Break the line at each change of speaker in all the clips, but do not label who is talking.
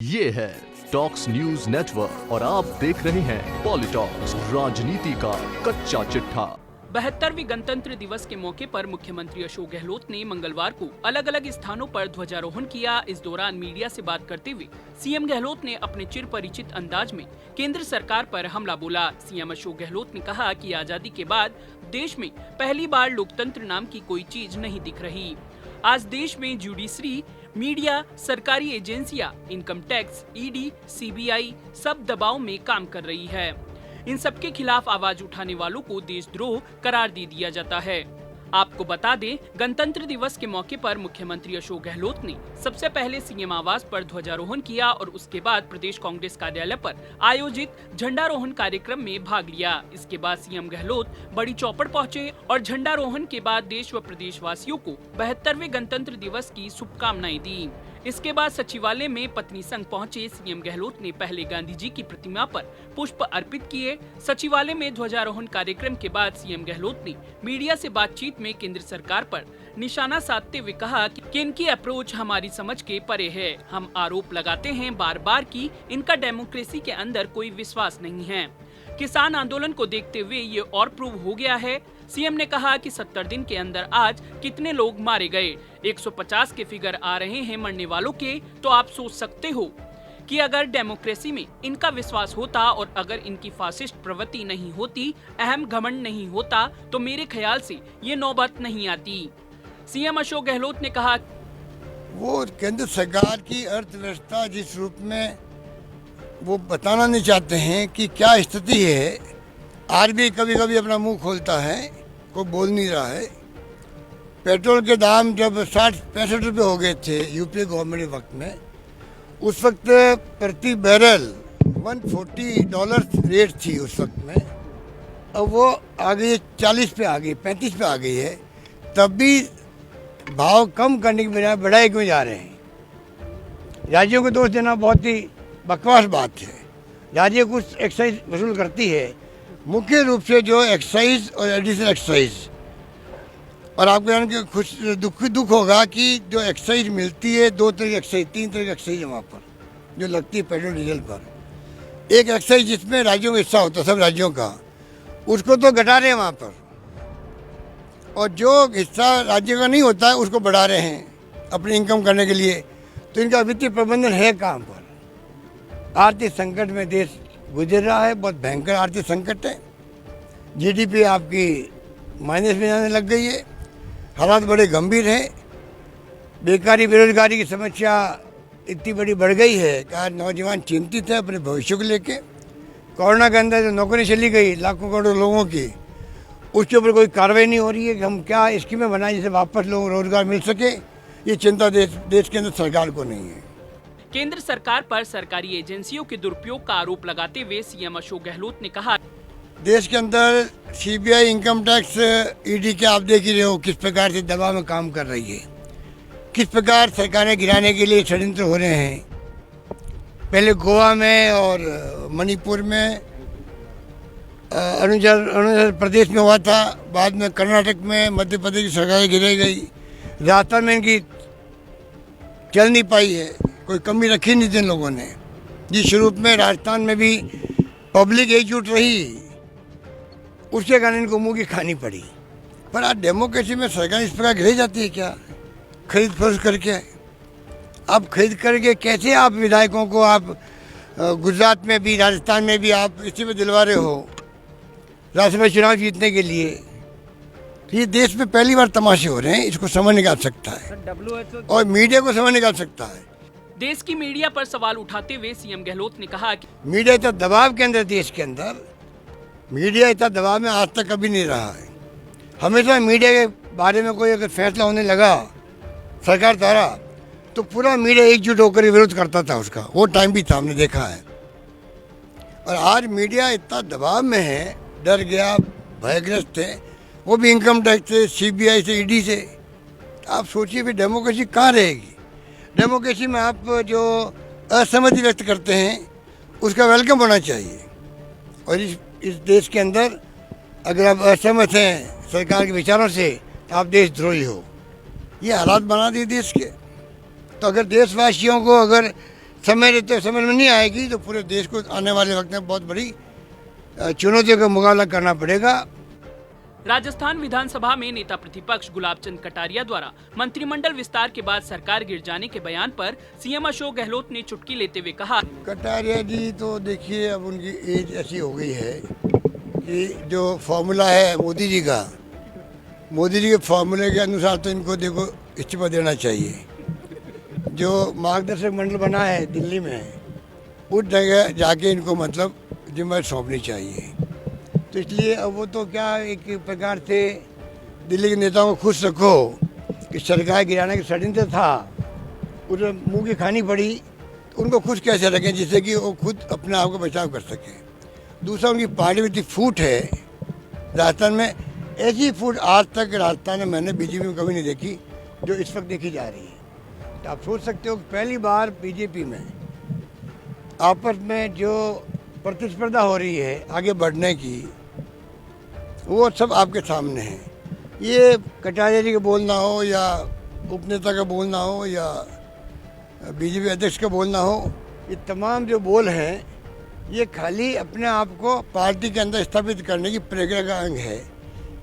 ये है talks news network और आप देख रहे हैं पॉलिटॉक्स, राजनीति का कच्चा चिट्ठा।
72वें गणतंत्र दिवस के मौके पर मुख्यमंत्री अशोक गहलोत ने मंगलवार को अलग अलग स्थानों पर ध्वजारोहण किया। इस दौरान मीडिया से बात करते हुए सीएम गहलोत ने अपने चिर परिचित अंदाज में केंद्र सरकार पर हमला बोला। सीएम अशोक गहलोत ने कहा कि आजादी के बाद देश में पहली बार लोकतंत्र नाम की कोई चीज नहीं दिख रही। आज देश में जुडिशरी, मीडिया, सरकारी एजेंसियां, इनकम टैक्स, ईडी, सीबीआई सब दबाव में काम कर रही है। इन सबके खिलाफ आवाज उठाने वालों को देशद्रोह करार दे दिया जाता है। आपको बता दें, गणतंत्र दिवस के मौके पर मुख्यमंत्री अशोक गहलोत ने सबसे पहले सीएम आवास पर ध्वजारोहण किया और उसके बाद प्रदेश कांग्रेस कार्यालय पर आयोजित झंडारोहण कार्यक्रम में भाग लिया। इसके बाद सीएम गहलोत बड़ी चौपड़ पहुंचे और झंडारोहण के बाद देश व प्रदेशवासियों को 72वें गणतंत्र दिवस की शुभकामनाएं दी। इसके बाद सचिवालय में पत्नी संग पहुंचे सीएम गहलोत ने पहले गांधी जी की प्रतिमा पर पुष्प अर्पित किए। सचिवालय में ध्वजारोहण कार्यक्रम के बाद सीएम गहलोत ने मीडिया से बातचीत में केंद्र सरकार पर निशाना साधते हुए कहा कि इनकी अप्रोच हमारी समझ के परे है। हम आरोप लगाते हैं बार बार कि इनका डेमोक्रेसी के अंदर कोई विश्वास नहीं है। किसान आंदोलन को देखते हुए ये और प्रूव हो गया है। सीएम ने कहा कि 70 दिन के अंदर आज कितने लोग मारे गए, 150 के फिगर आ रहे हैं मरने वालों के, तो आप सोच सकते हो कि अगर डेमोक्रेसी में इनका विश्वास होता और अगर इनकी फासिस्ट प्रवृत्ति नहीं होती, अहम घमंड नहीं होता, तो मेरे ख्याल से ये नौबत नहीं आती। सीएम अशोक गहलोत ने कहा,
वो केंद्र सरकार की अर्थव्यवस्था जिस रूप में वो बताना नहीं चाहते हैं कि क्या स्थिति है। आरबीआई कभी कभी अपना मुंह खोलता है, कोई बोल नहीं रहा है। पेट्रोल के दाम जब 60-65 रुपये हो गए थे यूपीए गवर्नमेंट के वक्त में, उस वक्त प्रति बैरल $140 रेट थी उस वक्त में। अब वो आ गई 40 पे आ गई, 35 पे आ गई है। तब भी भाव कम करने के बजाय बढ़ाए क्यों जा रहे हैं। राज्यों को दोष देना बहुत ही बकवास बात है। राज्य कुछ एक्साइज वसूल करती है, मुख्य रूप से जो एक्साइज और एडिशनल एक्साइज। और आपको जान के दुख होगा कि जो एक्साइज मिलती है, 2 तरह की एक्साइज, 3 तरह की एक्साइज है वहाँ पर जो लगती है पेट्रोल डीजल पर। एक एक्साइज जिसमें राज्यों का हिस्सा होता है, सब राज्यों का, उसको तो घटा रहे हैं वहाँ पर, और जो हिस्सा राज्य का नहीं होता है उसको बढ़ा रहे हैं अपनी इनकम करने के लिए। तो इनका वित्तीय प्रबंधन है कहाँ पर। आर्थिक संकट में देश गुजर रहा है, बहुत भयंकर आर्थिक संकट है। जीडीपी आपकी माइनस में जाने लग गई है, हालात बड़े गंभीर हैं। बेकारी, बेरोजगारी की समस्या इतनी बड़ी बढ़ गई है कि आज नौजवान चिंतित है अपने भविष्य को लेके। कोरोना के अंदर जो नौकरी चली गई लाखों करोड़ों लोगों की, उसके ऊपर कोई कार्रवाई नहीं हो रही है कि हम क्या स्कीमें बनाएं जिससे वापस लोगों को रोजगार मिल सके। ये चिंता देश के अंदर सरकार को नहीं है।
केंद्र सरकार पर सरकारी एजेंसियों के दुरुपयोग का आरोप लगाते हुए सीएम अशोक गहलोत ने कहा,
देश के अंदर सीबीआई, इनकम टैक्स, ईडी के आप देख ही रहे हो किस प्रकार से दबाव में काम कर रही है, किस प्रकार सरकारें गिराने के लिए षड्यंत्र हो रहे हैं। पहले गोवा में और मणिपुर में, अरुणाचल प्रदेश में हुआ था, बाद में कर्नाटक में, मध्य प्रदेश की सरकारें गिराई गई। राजस्थान में इनकी चल नहीं पाई है, कोई कमी रखी नहीं थी लोगों ने। जिस शुरू में राजस्थान में भी पब्लिक एकजुट रही, उसके कारण इनको मुंह की खानी पड़ी। पर आज डेमोक्रेसी में सरकार इस प्रकार गिराई जाती है क्या, खरीद फरोख्त करके। आप खरीद करके कैसे आप विधायकों को आप गुजरात में भी, राजस्थान में भी आप इसी में दिलवा रहे हो राज्यसभा चुनाव जीतने के लिए। तो ये देश में पहली बार तमाशे हो रहे हैं, इसको समझ निकाल सकता है और मीडिया को समझ निकाल सकता है।
देश की मीडिया पर सवाल उठाते हुए सीएम गहलोत ने कहा कि
मीडिया इतना दबाव के अंदर, देश के अंदर मीडिया इतना दबाव में आज तक कभी नहीं रहा है। हमेशा मीडिया के बारे में कोई अगर फैसला होने लगा सरकार द्वारा, तो पूरा मीडिया एकजुट होकर विरोध करता था उसका। वो टाइम भी था, हमने देखा है। और आज मीडिया इतना दबाव में है, डर गया, भयग्रस्त है, वो भी इनकम टैक्स से, सीबीआई से, ईडी से। आप सोचिए भी डेमोक्रेसी कहाँ रहेगी। डेमोक्रेसी में आप जो असहमति व्यक्त करते हैं उसका वेलकम होना चाहिए। और इस देश के अंदर अगर आप असहमत हैं सरकार के विचारों से, तो आप देशद्रोही हो। ये हालात बना दिए देश के। तो अगर देशवासियों को अगर समय रहते समय में नहीं आएगी तो पूरे देश को आने वाले वक्त में बहुत बड़ी चुनौतियों का मुकाबला करना पड़ेगा।
राजस्थान विधानसभा में नेता प्रतिपक्ष गुलाबचंद कटारिया द्वारा मंत्रिमंडल विस्तार के बाद सरकार गिर जाने के बयान पर सीएम अशोक गहलोत ने चुटकी लेते हुए कहा,
कटारिया जी तो देखिए अब उनकी एज ऐसी हो गई है कि जो फॉर्मूला है मोदी जी के फॉर्मूले के अनुसार तो इनको देखो इस्तीफा देना चाहिए। जो मार्गदर्शक मंडल बना है दिल्ली में, उस जगह जाके इनको मतलब जिम्मेदारी सौंपनी चाहिए। तो इसलिए अब वो तो क्या एक प्रकार से दिल्ली के नेताओं को खुश रखो कि सरकार गिराने की षड्यंत्र था, उसे मुंह की खानी पड़ी, तो उनको खुश कैसे रखें जिससे कि वो खुद अपने आप को बचाव कर सकें। दूसरा, उनकी पार्टी में इतनी फूट है राजस्थान में, ऐसी फूट आज तक राजस्थान में मैंने बीजेपी में कभी नहीं देखी जो इस वक्त देखी जा रही है। तो आप सोच सकते हो कि पहली बार बीजेपी में आपस में जो प्रतिस्पर्धा हो रही है आगे बढ़ने की, वो सब आपके सामने है। ये कटारिया जी का बोलना हो या उपनेता का बोलना हो या बीजेपी अध्यक्ष का बोलना हो, ये तमाम जो बोल हैं ये खाली अपने आप को पार्टी के अंदर स्थापित करने की प्रक्रिया का अंग है।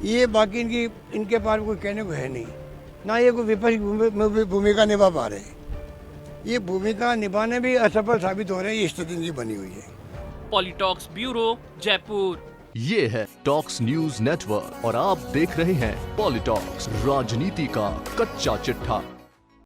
ये बाकी इनके पास कोई कहने को है नहीं, ना ये कोई विपक्ष भूमिका निभा पा रहे। ये भूमिका निभाने भी असफल साबित हो रहे हैं। ये स्थिति इनकी बनी हुई है।
पॉलिटॉक्स ब्यूरो, जयपुर।
ये है टॉक्स न्यूज नेटवर्क और आप देख रहे हैं पॉलिटॉक्स, राजनीति का कच्चा चिट्ठा।